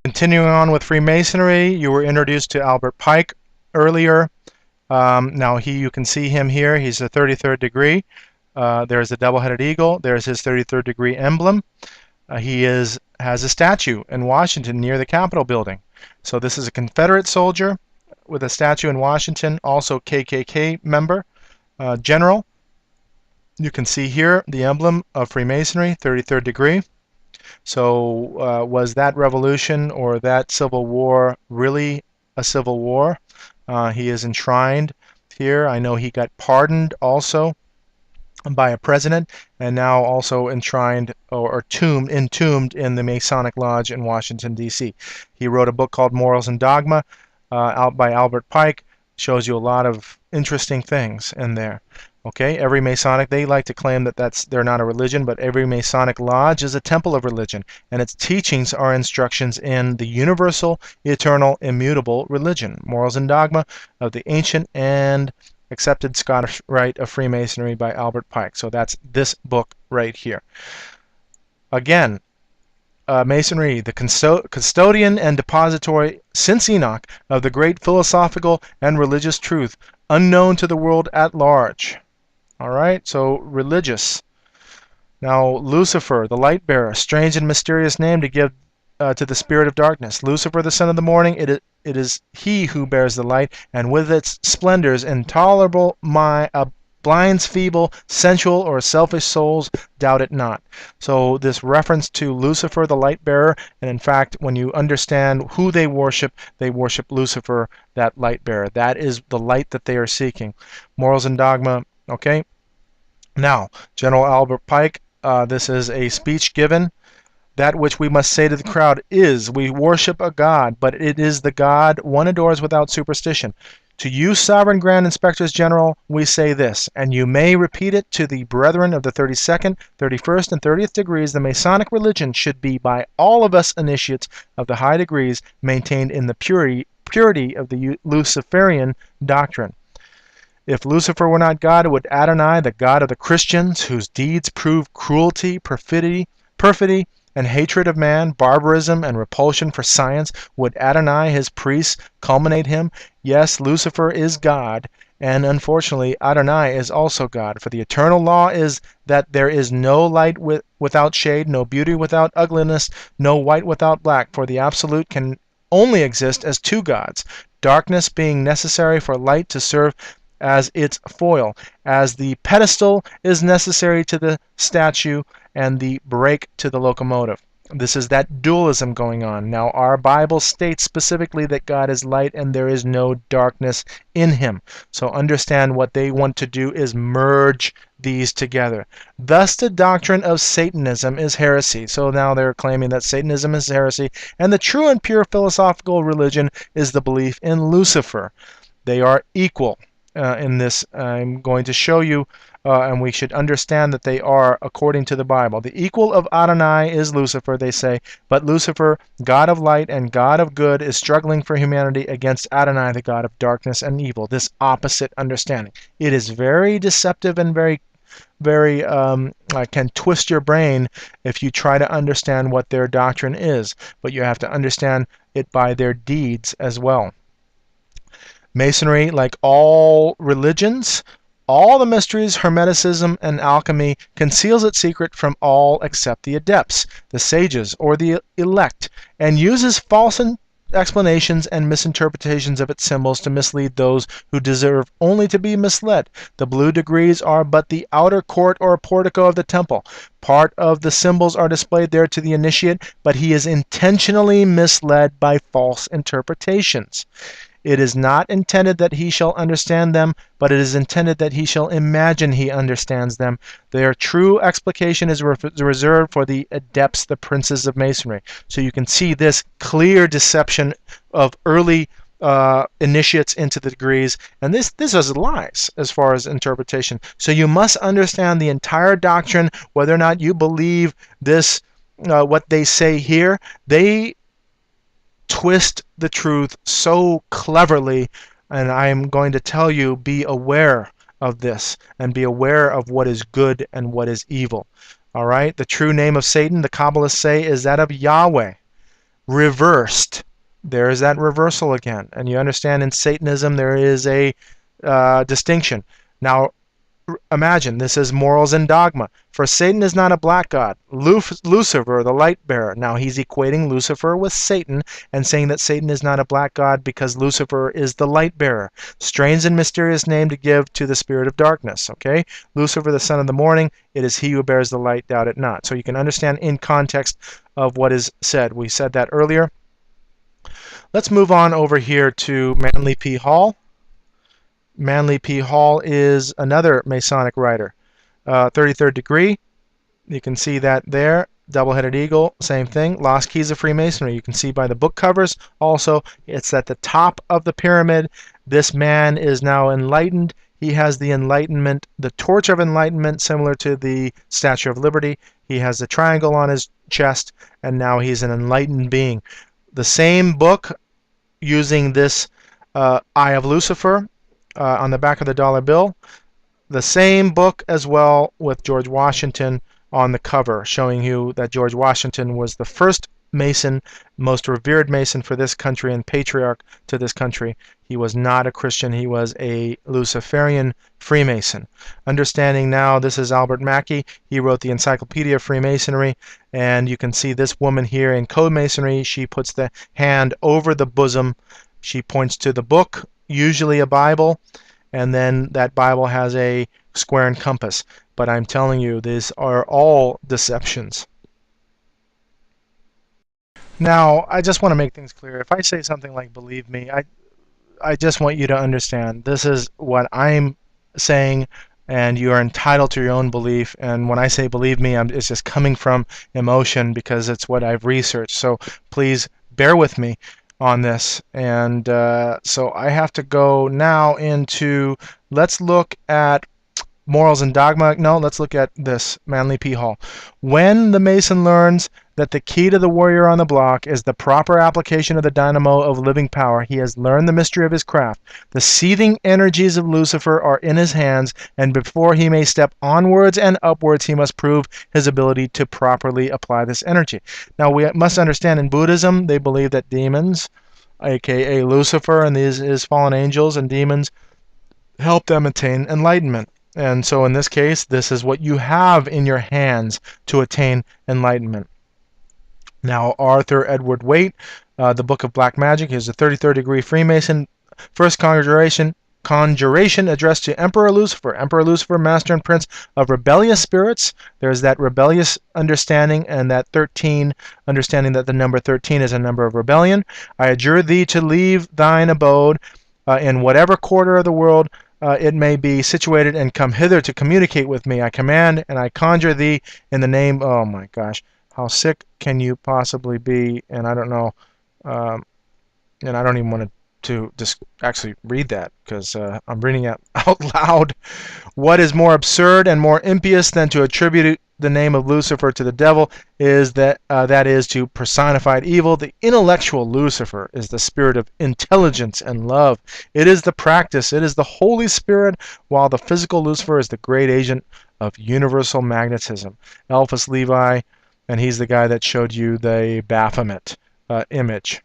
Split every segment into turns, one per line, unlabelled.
Continuing on with Freemasonry, you were introduced to Albert Pike earlier. Now you can see him here. He's a 33rd degree. There's a double-headed eagle. There's his 33rd degree emblem. He has a statue in Washington near the Capitol building. So this is a Confederate soldier with a statue in Washington, also KKK member, general. You can see here the emblem of Freemasonry, 33rd degree. So was that revolution or that civil war really a civil war? He is enshrined here. I know he got pardoned also by a president, and now also enshrined or entombed in the Masonic Lodge in Washington, D.C. He wrote a book called Morals and Dogma, out by Albert Pike. Shows you a lot of interesting things in there. Okay, every Masonic, they like to claim that they're not a religion, but every Masonic lodge is a temple of religion, and its teachings are instructions in the universal, eternal, immutable religion, Morals and Dogma of the Ancient and Accepted Scottish Rite of Freemasonry by Albert Pike. So that's this book right here. Again, Masonry, the custodian and depository since Enoch of the great philosophical and religious truth, unknown to the world at large. All right, so religious. Now, Lucifer, the light bearer, strange and mysterious name to give to the spirit of darkness. Lucifer, the son of the morning, it is he who bears the light, and with its splendors intolerable blinds feeble, sensual, or selfish souls, doubt it not. So this reference to Lucifer, the light bearer, and in fact, when you understand who they worship Lucifer, that light bearer. That is the light that they are seeking. Morals and Dogma, okay? Now, General Albert Pike, this is a speech given. That which we must say to the crowd is, we worship a God, but it is the God one adores without superstition. To you, Sovereign Grand Inspectors General, we say this, and you may repeat it to the brethren of the 32nd, 31st, and 30th degrees. The Masonic religion should be by all of us initiates of the high degrees maintained in the purity of the Luciferian doctrine. If Lucifer were not God, would Adonai, the God of the Christians, whose deeds prove cruelty, perfidy, and hatred of man, barbarism, and repulsion for science, would Adonai, his priests, culminate him? Yes, Lucifer is God, and unfortunately Adonai is also God, for the eternal law is that there is no light without shade, no beauty without ugliness, no white without black, for the Absolute can only exist as two gods, darkness being necessary for light to serve as its foil, as the pedestal is necessary to the statue and the brake to the locomotive. This is that dualism going on. Now, our Bible states specifically that God is light and there is no darkness in him. So understand what they want to do is merge these together. Thus, the doctrine of Satanism is heresy. So now they're claiming that Satanism is heresy, and the true and pure philosophical religion is the belief in Lucifer. They are equal. In this, I'm going to show you, and we should understand that they are according to the Bible. The equal of Adonai is Lucifer, they say, but Lucifer, God of light and God of good, is struggling for humanity against Adonai, the God of darkness and evil. This opposite understanding. It is very deceptive and very can twist your brain if you try to understand what their doctrine is, but you have to understand it by their deeds as well. Masonry, like all religions, all the mysteries, Hermeticism, and alchemy, conceals its secret from all except the adepts, the sages, or the elect, and uses false explanations and misinterpretations of its symbols to mislead those who deserve only to be misled. The blue degrees are but the outer court or portico of the temple. Part of the symbols are displayed there to the initiate, but he is intentionally misled by false interpretations. It is not intended that he shall understand them, but it is intended that he shall imagine he understands them. Their true explication is reserved for the adepts, the princes of Masonry. So you can see this clear deception of early initiates into the degrees, and this is lies as far as interpretation. So you must understand the entire doctrine, whether or not you believe this, what they say here. They twist the truth so cleverly, and I am going to tell you, be aware of this and be aware of what is good and what is evil. All right, the true name of Satan, the Kabbalists say, is that of Yahweh. reversed. There is that reversal again. And you understand in Satanism there is a distinction. Now, imagine this is morals and dogma. For Satan is not a black god. Lucifer, the light bearer. Now he's equating Lucifer with Satan and saying that Satan is not a black god because Lucifer is the light bearer. Strange and mysterious name to give to the spirit of darkness. Okay, Lucifer, the son of the morning. It is he who bears the light. Doubt it not. So you can understand in context of what is said. We said that earlier. Let's move on over here to Manly P. Hall. Manly P. Hall is another Masonic writer. 33rd degree. You can see that there. Double-headed eagle, same thing. Lost Keys of Freemasonry. You can see by the book covers. Also, it's at the top of the pyramid. This man is now enlightened. He has the enlightenment, the torch of enlightenment, similar to the Statue of Liberty. He has the triangle on his chest, and now he's an enlightened being. The same book using this Eye of Lucifer on the back of the dollar bill. The same book as well with George Washington on the cover, showing you that George Washington was the first Mason, most revered Mason for this country and patriarch to this country. He was not a Christian. He was a Luciferian Freemason. Understanding now, this is Albert Mackey. He wrote the Encyclopedia of Freemasonry, and you can see this woman here in Code Masonry. She puts the hand over the bosom. She points to the book, usually a Bible, and then that Bible has a square and compass. But I'm telling you, these are all deceptions. Now, I just want to make things clear. If I say something like believe me, I just want you to understand this is what I'm saying, and you are entitled to your own belief. And when I say believe me, it's just coming from emotion because it's what I've researched. So please bear with me on this. And so I have to go now into, let's look at morals and dogma. No, let's look at this, Manly P. Hall. When the Mason learns that the key to the warrior on the block is the proper application of the dynamo of living power, he has learned the mystery of his craft. The seething energies of Lucifer are in his hands, and before he may step onwards and upwards, he must prove his ability to properly apply this energy. Now, we must understand in Buddhism, they believe that demons, aka Lucifer and his fallen angels and demons, help them attain enlightenment. And so in this case, this is what you have in your hands to attain enlightenment. Now, Arthur Edward Waite, the Book of Black Magic, is a 33rd degree Freemason. First conjuration addressed to Emperor Lucifer, master and prince of rebellious spirits. There's that rebellious understanding, and that 13, understanding that the number 13 is a number of rebellion. I adjure thee to leave thine abode in whatever quarter of the world it may be situated, and come hither to communicate with me. I command and I conjure thee in the name, oh my gosh, how sick can you possibly be? And I don't know, and I don't even want to just actually read that because I'm reading it out loud. What is more absurd and more impious than to attribute the name of Lucifer to the devil is that is to personified evil. The intellectual Lucifer is the spirit of intelligence and love. It is the practice. It is the Holy Spirit, while the physical Lucifer is the great agent of universal magnetism. Eliphas Levi, and he's the guy that showed you the Baphomet image.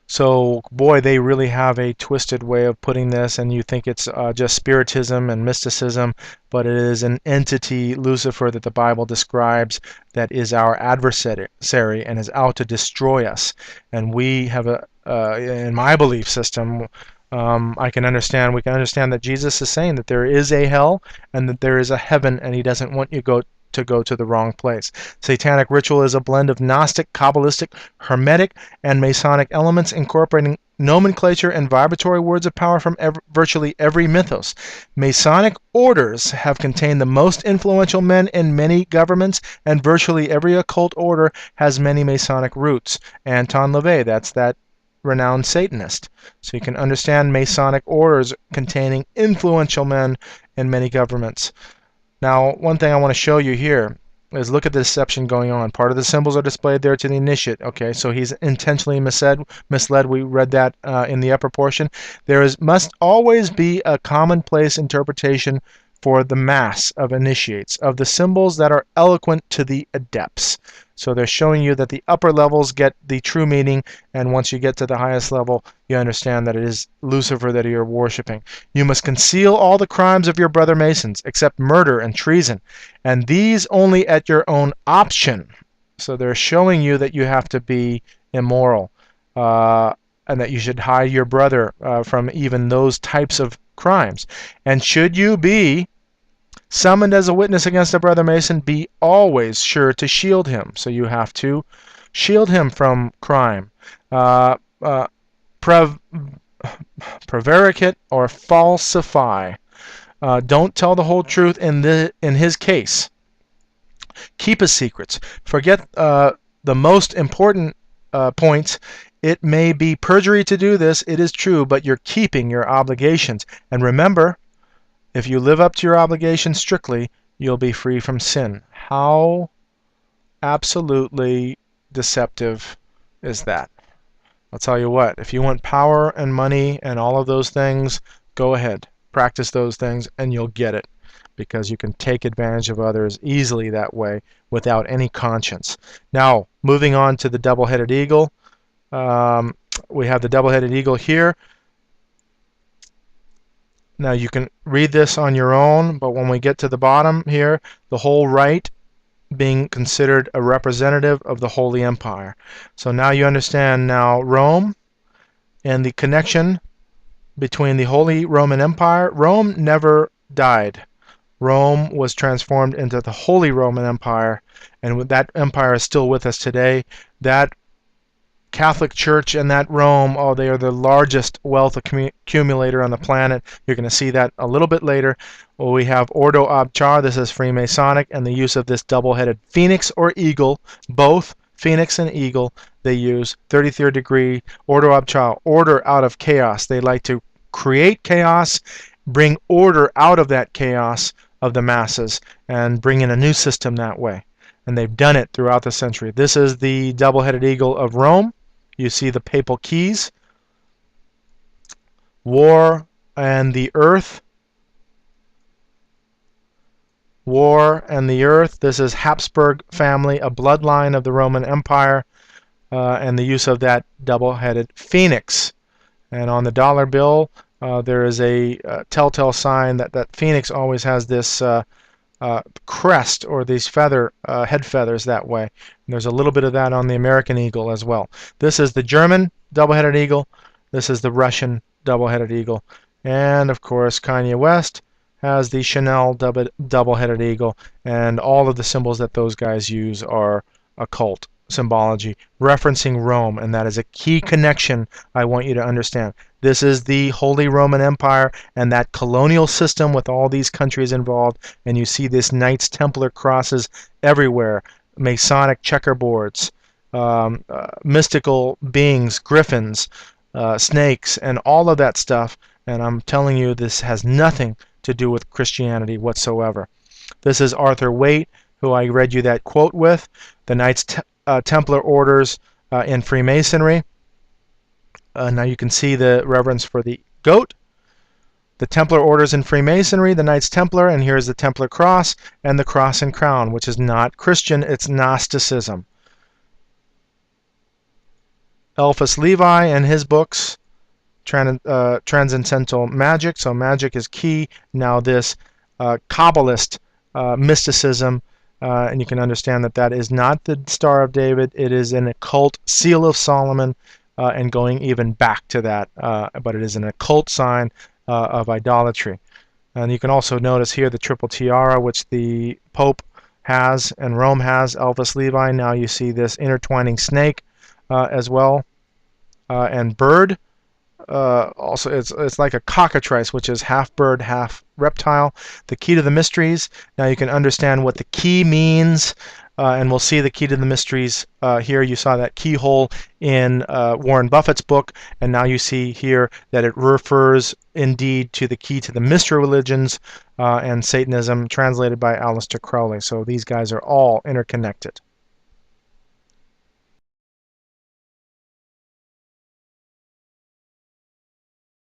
So, boy, they really have a twisted way of putting this, and you think it's just spiritism and mysticism, but it is an entity, Lucifer, that the Bible describes that is our adversary and is out to destroy us. And we have in my belief system, we can understand that Jesus is saying that there is a hell and that there is a heaven, and he doesn't want you to go to the wrong place. Satanic ritual is a blend of Gnostic, Kabbalistic, Hermetic, and Masonic elements, incorporating nomenclature and vibratory words of power from virtually every mythos. Masonic orders have contained the most influential men in many governments, and virtually every occult order has many Masonic roots. Anton LaVey, that's that renowned Satanist. So you can understand Masonic orders containing influential men in many governments. Now, one thing I want to show you here is look at the deception going on. Part of the symbols are displayed there to the initiate. Okay, so he's intentionally misled. We read that in the upper portion. Must always be a commonplace interpretation for the mass of initiates, of the symbols that are eloquent to the adepts. So they're showing you that the upper levels get the true meaning, and once you get to the highest level, you understand that it is Lucifer that you're worshiping. You must conceal all the crimes of your brother Masons, except murder and treason, and these only at your own option. So they're showing you that you have to be immoral, and that you should hide your brother from even those types of crimes. And should you be summoned as a witness against a brother Mason, be always sure to shield him. So you have to shield him from crime. Prevaricate or falsify. Don't tell the whole truth in his case. Keep his secrets. Forget the most important points. It may be perjury to do this, it is true, but you're keeping your obligations. And remember, if you live up to your obligations strictly, you'll be free from sin. How absolutely deceptive is that? I'll tell you what, if you want power and money and all of those things, go ahead. Practice those things and you'll get it, because you can take advantage of others easily that way without any conscience. Now, moving on to the double-headed eagle. We have the double-headed eagle here. Now you can read this on your own, but when we get to the bottom here, the whole right being considered a representative of the Holy Empire. So now you understand now Rome and the connection between the Holy Roman Empire. Rome never died. Rome was transformed into the Holy Roman Empire, and that empire is still with us today. That Catholic Church and that Rome, oh, they are the largest wealth accumulator on the planet. You're going to see that a little bit later. Well, we have Ordo Ab Char. This is Freemasonic, and the use of this double-headed phoenix or eagle, both phoenix and eagle, they use 33rd degree, Ordo Ab Char, order out of chaos. They like to create chaos, bring order out of that chaos of the masses, and bring in a new system that way. And they've done it throughout the century. This is the double-headed eagle of Rome. You see the papal keys, war and the earth, war and the earth. This is Habsburg family, a bloodline of the Roman Empire, and the use of that double-headed phoenix. And on the dollar bill, there is a telltale sign that that phoenix always has this crest, or these head feathers that way. And there's a little bit of that on the American eagle as well. This is the German double-headed eagle. This is the Russian double-headed eagle. And of course, Kanye West has the Chanel double-headed eagle, and all of the symbols that those guys use are occult symbology, referencing Rome, and that is a key connection I want you to understand. This is the Holy Roman Empire and that colonial system with all these countries involved, and you see this Knights Templar crosses everywhere, Masonic checkerboards, mystical beings, griffins, snakes, and all of that stuff, and I'm telling you, this has nothing to do with Christianity whatsoever. This is Arthur Waite, who I read you that quote with, the Knights Templar orders in Freemasonry. Now you can see the reverence for the goat, the Templar orders in Freemasonry, the Knights Templar, and here's the Templar cross and the cross and crown, which is not Christian, it's Gnosticism. Eliphas Levi and his books, Transcendental Magic, so magic is key. Now this Kabbalist mysticism, and you can understand that that is not the Star of David, it is an occult seal of Solomon, and going even back to that, but it is an occult sign of idolatry. And you can also notice here the triple tiara, which the Pope has and Rome has, Eliphas Levi. Now you see this intertwining snake as well, and bird. Also, it's like a cockatrice, which is half bird, half reptile. The key to the mysteries. Now you can understand what the key means, and we'll see the key to the mysteries here. You saw that keyhole in Warren Buffett's book, and now you see here that it refers indeed to the key to the mystery religions and Satanism, translated by Aleister Crowley. So these guys are all interconnected.